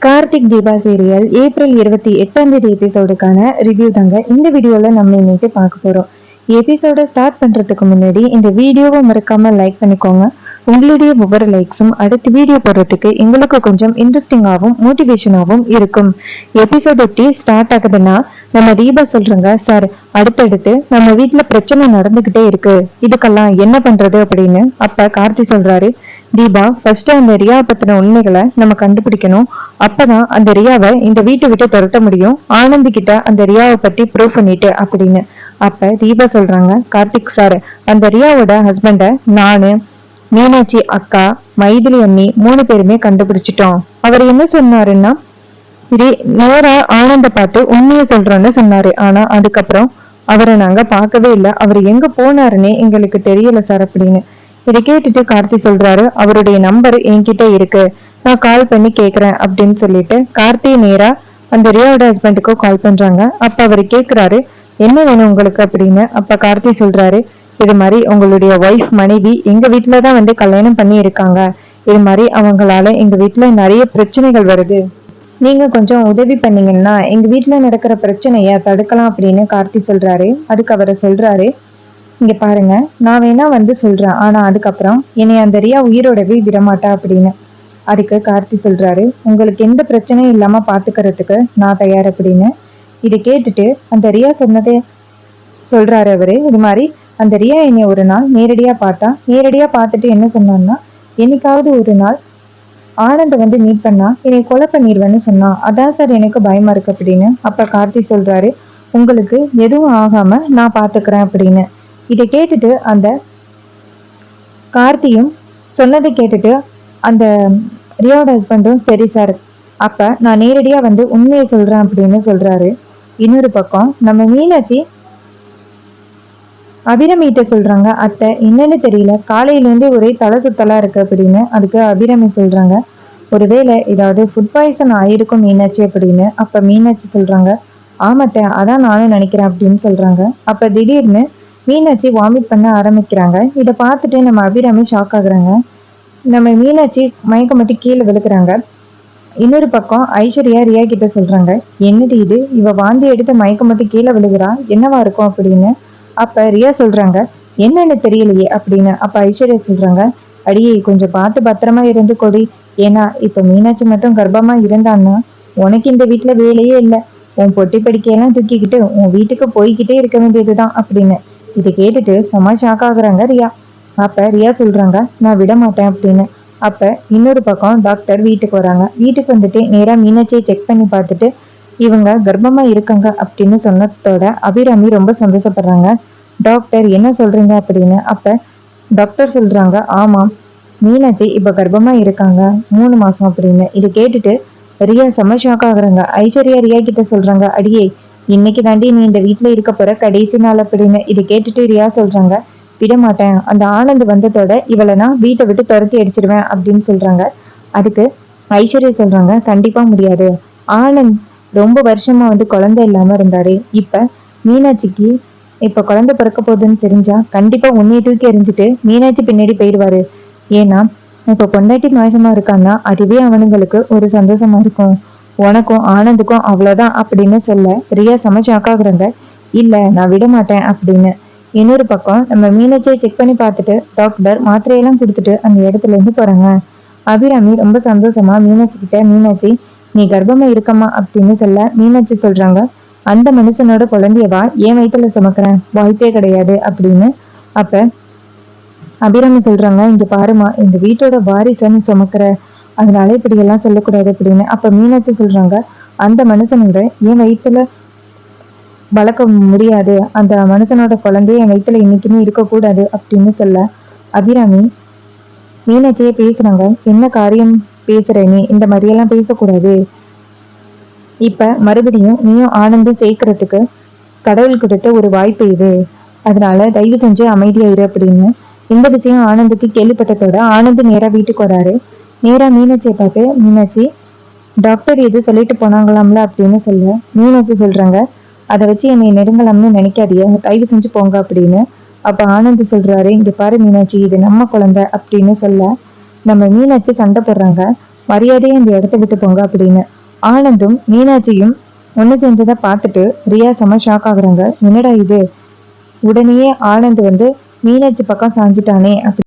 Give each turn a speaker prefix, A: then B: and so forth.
A: Karthik Deepa serial April 28 எபிசோடுக்கான review தாங்க இந்த வீடியோல நம்ம இன்னைக்கு பார்க்க போறோம். எபிசோட ஸ்டார்ட் பண்றதுக்கு முன்னாடி இந்த வீடியோவை மறக்காம லைக் பண்ணிக்கோங்க. உங்களுடைய ஒவ்வொரு லைக்ஸும் அடுத்த வீடியோ போடுறதுக்கு எங்களுக்கு கொஞ்சம் இன்ட்ரெஸ்டிங்காகவும் மோட்டிவேஷனாகவும் இருக்கும். எபிசோட் எப்படி ஸ்டார்ட் ஆகுதுன்னா, நம்ம தீபா சொல்றாங்க, சார் அடுத்தடுத்து நம்ம வீட்டுல பிரச்சனை நடந்துகிட்டே இருக்கு, இதுக்கெல்லாம் என்ன பண்றது அப்படின்னு. அப்ப கார்த்தி சொல்றாரு, தீபா ஃபர்ஸ்ட் அந்த ரியா பத்தின உண்மைகளை நம்ம கண்டுபிடிக்கணும். அப்பதான் அந்த ரியாவை இந்த வீட்டை விட்டு துரத்த முடியும். ஆனந்த் கிட்ட அந்த ரியாவை பத்தி ப்ரூவ் பண்ணிட்டு அப்படின்னு. அப்ப தீபா சொல்றாங்க, கார்த்திக் சார், அந்த ரியாவோட ஹஸ்பண்ட நானு, மீனாட்சி அக்கா, மைதிலி அண்ணி 3 பேருமே கண்டுபிடிச்சிட்டோம். அவர் என்ன சொன்னாருன்னா, நேரா ஆனந்த பார்த்து உண்மையை சொல்றோம்னு சொன்னாரு. ஆனா அதுக்கப்புறம் அவரை நாங்க பார்க்கவே இல்லை, அவர் எங்க போனாருன்னே எங்களுக்கு தெரியல சார் அப்படின்னு. இதை கேட்டுட்டு கார்த்தி சொல்றாரு, அவருடைய நம்பர் என்கிட்ட இருக்கு, நான் கால் பண்ணி கேக்குறேன் அப்படின்னு சொல்லிட்டு கார்த்தி நேரா அந்த ரியாவோட ஹஸ்பண்டுக்கு கால் பண்றாங்க. அப்ப அவரு கேக்குறாரு, என்ன வேணும் உங்களுக்கு அப்படின்னு. அப்ப கார்த்தி சொல்றாரு, இது மாதிரி உங்களுடைய ஒய்ஃப் மனைவி எங்க வீட்டுலதான் வந்து கல்யாணம் பண்ணி இருக்காங்க, இது மாதிரி அவங்களால எங்க வீட்டுல நிறைய பிரச்சனைகள் வருது, நீங்க கொஞ்சம் உதவி பண்ணீங்கன்னா எங்க வீட்டுல நடக்கிற பிரச்சனைய தடுக்கலாம் அப்படின்னு கார்த்தி சொல்றாரு. அதுக்கு அவரை சொல்றாரு, இங்க பாருங்க, நான் வேணா வந்து சொல்றேன், ஆனா அதுக்கப்புறம் என்னை அந்த ரியா உயிரோடவே விடமாட்டா அப்படின்னு. அதுக்கு கார்த்தி சொல்றாரு, உங்களுக்கு எந்த பிரச்சனையும் இல்லாம பாத்துக்கிறதுக்கு நான் தயார் அப்படின்னு. இதை கேட்டுட்டு அந்த ரியா சொன்னதே சொல்றாரு அவரு. இது மாதிரி அந்த ரியா என்னை ஒரு நாள் நேரடியா பார்த்துட்டு என்ன சொன்னான்னா, என்னைக்காவது ஒரு நாள் ஆனந்த வந்து மீட் பண்ணா என்னை கொலை பண்ணிடுவேன்னு சொன்னா, அதான் சார் எனக்கு பயமா இருக்கு அப்படின்னு. அப்ப கார்த்தி சொல்றாரு, உங்களுக்கு எதுவும் ஆகாம நான் பாத்துக்கிறேன் அப்படின்னு. இதை கேட்டுட்டு அந்த கார்த்தியும் சொன்னதை கேட்டுட்டு அந்த ரியாவோட ஹஸ்பண்டும் சரி சார், அப்ப நான் நேரடியா வந்து உண்மையை சொல்றேன் அப்படின்னு சொல்றாரு. இன்னொரு பக்கம் நம்ம மீனாட்சி அபிராமிகிட்ட சொல்றாங்க, அத்தை என்னன்னு தெரியல, காலையில இருந்து ஒரே தலை சுத்தலா இருக்கு அப்படின்னு. அதுக்கு அபிராமி சொல்றாங்க, ஒருவேளை ஏதாவது ஃபுட் பாய்சன் ஆயிருக்கும் மீனாட்சி அப்படின்னு. அப்ப மீனாட்சி சொல்றாங்க, ஆமாத்த அதான் நானும் நினைக்கிறேன் அப்படின்னு சொல்றாங்க. அப்ப திடீர்னு மீனாட்சி வாமிட் பண்ண ஆரம்பிக்கிறாங்க. இதை பார்த்துட்டு நம்ம அபிராமி ஷாக் ஆகுறாங்க. நம்ம மீனாட்சி மயக்கம் மட்டும் கீழே விழுக்கிறாங்க. இன்னொரு பக்கம் ஐஸ்வர்யா ரியா கிட்ட சொல்றாங்க, என்னடி இது, இவ வாந்தி எடுத்து மயக்கம் மட்டும் கீழே விழுகிறா, என்னவா இருக்கும் அப்படின்னு. அப்ப ரியா சொல்றாங்க, என்னன்னு தெரியலையே அப்படின்னு. அப்ப ஐஸ்வர்யா சொல்றாங்க, அடியே கொஞ்சம் பார்த்து பத்திரமா இருந்து கொடி, ஏன்னா இப்ப மீனாட்சி மட்டும் கர்ப்பமா இருந்தான்னா உனக்கு இந்த வீட்டுல வேலையே இல்லை, உன் பொட்டி படிக்கையெல்லாம் தூக்கிக்கிட்டு உன் வீட்டுக்கு போய்கிட்டே இருக்க வேண்டியதுதான் அப்படின்னு. இதை கேட்டுட்டு செம ஷாக் ஆகுறாங்க ரியா. அப்ப ரியா சொல்றாங்க, நான் விட மாட்டேன் அப்படின்னு. அப்ப இன்னொரு பக்கம் டாக்டர் வீட்டுக்கு வராங்க. வீட்டுக்கு வந்துட்டு நேரா மீனாட்சியை செக் பண்ணி பார்த்துட்டு இவங்க கர்ப்பமா இருக்காங்க அப்படின்னு சொன்னதோட அபிராமி ரொம்ப சந்தோஷப்படுறாங்க. டாக்டர் என்ன சொல்றீங்க அப்படின்னு. அப்ப டாக்டர் சொல்றாங்க, ஆமா மீனாட்சி இப்ப கர்ப்பமா இருக்காங்க, 3 மாசம் அப்படின்னு. இதை கேட்டுட்டு ரியா செம ஷாக் ஆகுறாங்க. ஐஸ்வர்யா ரியா கிட்ட சொல்றாங்க, அடியே இன்னைக்கு தாண்டி நீ இந்த வீட்டுல இருக்க போற கடைசி நாள் அப்படின்னு. இதை கேட்டுட்டு ரியா சொல்றாங்க, விட மாட்டேன், அந்த ஆனந்த் வந்ததோட இவளை நான் வீட்டை விட்டு துரத்தி அடிச்சிடுவேன் அப்படின்னு சொல்றாங்க. அதுக்கு ஐஸ்வர்யா சொல்றாங்க, கண்டிப்பா முடியாது, ஆனந்த் ரொம்ப வருஷமா வந்து குழந்தை இல்லாம இருந்தாரு, இப்ப மீனாட்சிக்கு இப்ப குழந்தை பிறக்க போகுதுன்னு தெரிஞ்சா கண்டிப்பா உன்னைய தூக்கி எறிஞ்சிட்டு மீனாட்சி பின்னாடி போயிடுவாரு, ஏன்னா இப்ப பொண்டாட்டி மாசமா இருக்கான்னா அதுவே அவனுங்களுக்கு ஒரு சந்தோஷமா இருக்கும், உனக்கும் ஆனந்துக்கும் அவ்வளவுதான் அப்படின்னு சொல்ல ரியா சமைச்சாக்காக்குறாங்க. இல்ல நான் விட மாட்டேன் அப்படின்னு. இன்னொரு பக்கம் நம்ம மீனாட்சியை செக் பண்ணி பார்த்துட்டு டாக்டர் மாத்திரையெல்லாம் கொடுத்துட்டு அந்த இடத்துல இருந்து போறாங்க. அபிராமி ரொம்ப சந்தோஷமா மீனாட்சி கிட்ட, மீனாட்சி நீ கர்ப்பமா இருக்கமா அப்படின்னு சொல்ல மீனாட்சி சொல்றாங்க, அந்த மனுஷனோட குழந்தையவா என் வயிற்றுல சுமக்கிறேன், வாய்ப்பே கிடையாது அப்படின்னு. அப்ப அபிராமி சொல்றாங்க, இங்க பாருமா, இந்த வீட்டோட வாரிசன்னு சுமக்கிற, அதனால இப்படி எல்லாம் சொல்லக்கூடாது அப்படின்னு. அப்ப மீனாட்சி சொல்றாங்க, அந்த மனுஷனோட என் வயிற்றுல வளர்க்க முடியாது, அந்த மனுஷனோட குழந்தைய என் வயிற்றுல இன்னைக்குமே இருக்கக்கூடாது அப்படின்னு சொல்ல அபிராமி மீனாட்சியே பேசுறாங்க, என்ன காரியம் பேசுற நீ, இந்த மாதிரியெல்லாம் பேசக்கூடாது, இப்ப மறுபடியும் நீயும் ஆனந்தும் சேர்க்கறதுக்கு கடவுள் கொடுத்த ஒரு வாய்ப்பு இது, அதனால தயவு செஞ்சு அமைதியா இரு அப்படின்னு. இந்த விஷயம் ஆனந்துக்கு கேள்விப்பட்டதோட ஆனந்த் நேரா வீட்டுக்கு வராரு. நேரா மீனாட்சியை பார்த்து, மீனாட்சி டாக்டர் எது சொல்லிட்டு போனாங்களாம்ல அப்படின்னு சொல்ல மீனாட்சி சொல்றாங்க, அதை வச்சு என்னை நெருங்கலாம்னு நினைக்காதிய, தயவு செஞ்சு போங்க அப்படின்னு. அப்ப ஆனந்த் சொல்றாரு, இங்க பாரு மீனாட்சி, இது நம்ம குழந்தை அப்படின்னு சொல்ல நம்ம மீனாட்சி சண்டை போடுறாங்க. மரியாதையை இந்த இடத்த விட்டு போங்க அப்படின்னு. ஆனந்தும் மீனாட்சியும் ஒண்ணு சேர்ந்ததை பார்த்துட்டு ரியா செம ஷாக் ஆகுறாங்க. என்னடா இது, உடனேயே ஆனந்த் மீனாட்சி பக்கம் சாஞ்சிட்டானே அப்படி